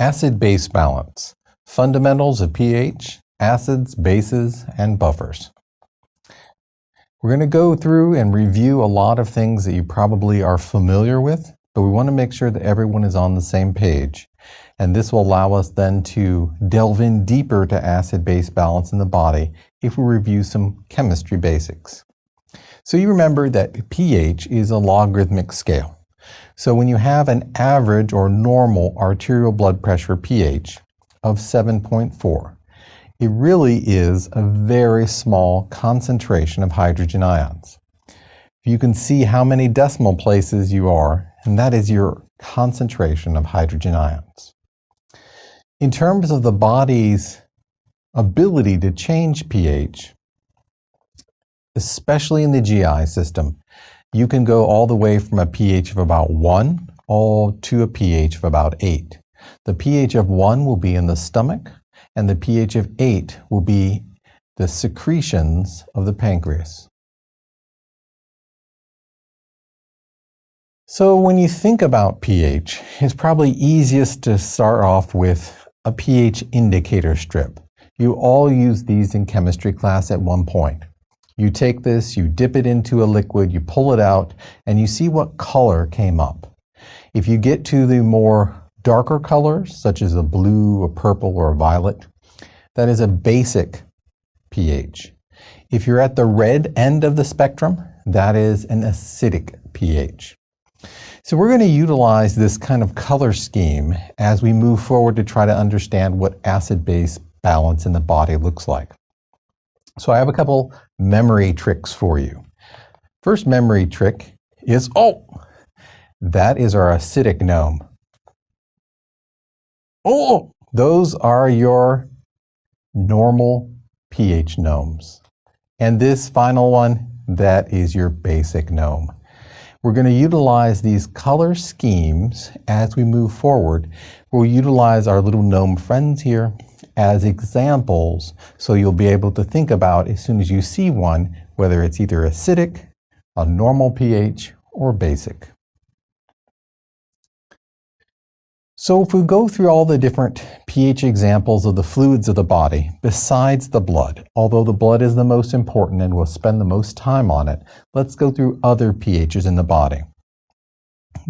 Acid-base balance, fundamentals of pH, acids, bases, and buffers. We're going to go through and review a lot of things that you probably are familiar with, but we want to make sure that everyone is on the same page. And this will allow us then to delve in deeper to acid-base balance in the body if we review some chemistry basics. So you remember that pH is a logarithmic scale. So when you have an average or normal arterial blood pressure pH of 7.4, it really is a very small concentration of hydrogen ions. You can see how many decimal places you are, and that is your concentration of hydrogen ions. In terms of the body's ability to change pH, especially in the GI system, you can go all the way from a pH of about 1 all to a pH of about 8. The pH of 1 will be in the stomach, and the pH of 8 will be the secretions of the pancreas. So when you think about pH, it's probably easiest to start off with a pH indicator strip. You all use these in chemistry class at one point. You take this, you dip it into a liquid, you pull it out, and you see what color came up. If you get to the more darker colors, such as a blue, a purple, or a violet, that is a basic pH. If you're at the red end of the spectrum, that is an acidic pH. So we're going to utilize this kind of color scheme as we move forward to try to understand what acid-base balance in the body looks like. So I have a couple memory tricks for you. First memory trick is, that is our acidic gnome. Those are your normal pH gnomes. And this final one, that is your basic gnome. We're going to utilize these color schemes as we move forward. We'll utilize our little gnome friends here as examples, so you'll be able to think about as soon as you see one, whether it's either acidic, a normal pH, or basic. So if we go through all the different pH examples of the fluids of the body, besides the blood, although the blood is the most important and we'll spend the most time on it, let's go through other pHs in the body.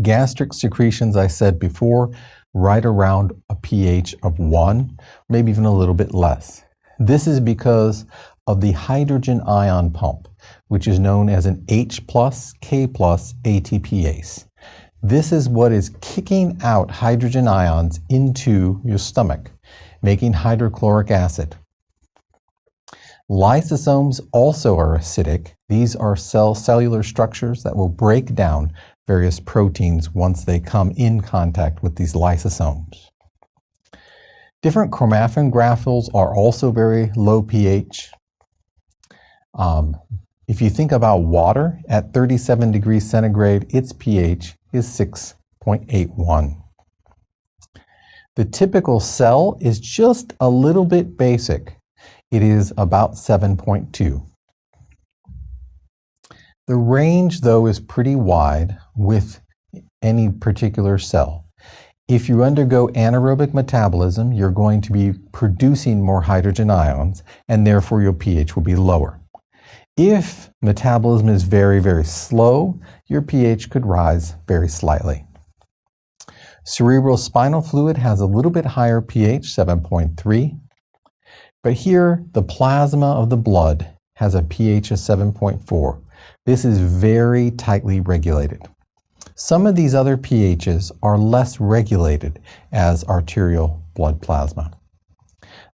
Gastric secretions, I said before, right around a pH of 1, maybe even a little bit less. This is because of the hydrogen ion pump, which is known as an H+, K+ ATPase. This is what is kicking out hydrogen ions into your stomach, making hydrochloric acid. Lysosomes also are acidic. These are cellular structures that will break down various proteins once they come in contact with these lysosomes. Different chromatographs are also very low pH. If you think about water at 37 degrees centigrade, its pH is 6.81. The typical cell is just a little bit basic. It is about 7.2. The range, though, is pretty wide with any particular cell. If you undergo anaerobic metabolism, you're going to be producing more hydrogen ions, and therefore your pH will be lower. If metabolism is very, very slow, your pH could rise very slightly. Cerebral spinal fluid has a little bit higher pH, 7.3. But here, the plasma of the blood has a pH of 7.4. This is very tightly regulated. Some of these other pHs are less regulated as arterial blood plasma.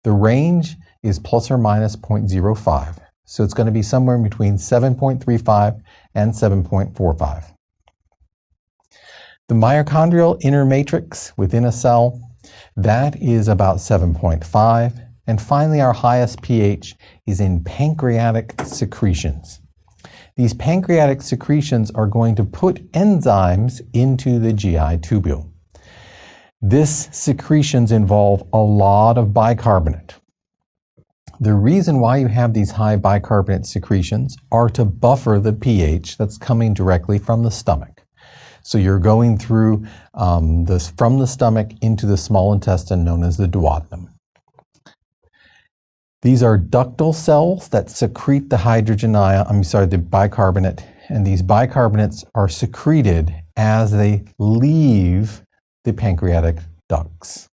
The range is plus or minus 0.05. So it's going to be somewhere between 7.35 and 7.45. The mitochondrial inner matrix within a cell, that is about 7.5. And finally, our highest pH is in pancreatic secretions. These pancreatic secretions are going to put enzymes into the GI tubule. These secretions involve a lot of bicarbonate. The reason why you have these high bicarbonate secretions are to buffer the pH that's coming directly from the stomach. So you're going through from the stomach into the small intestine known as the duodenum. These are ductal cells that secrete the the bicarbonate, and these bicarbonates are secreted as they leave the pancreatic ducts.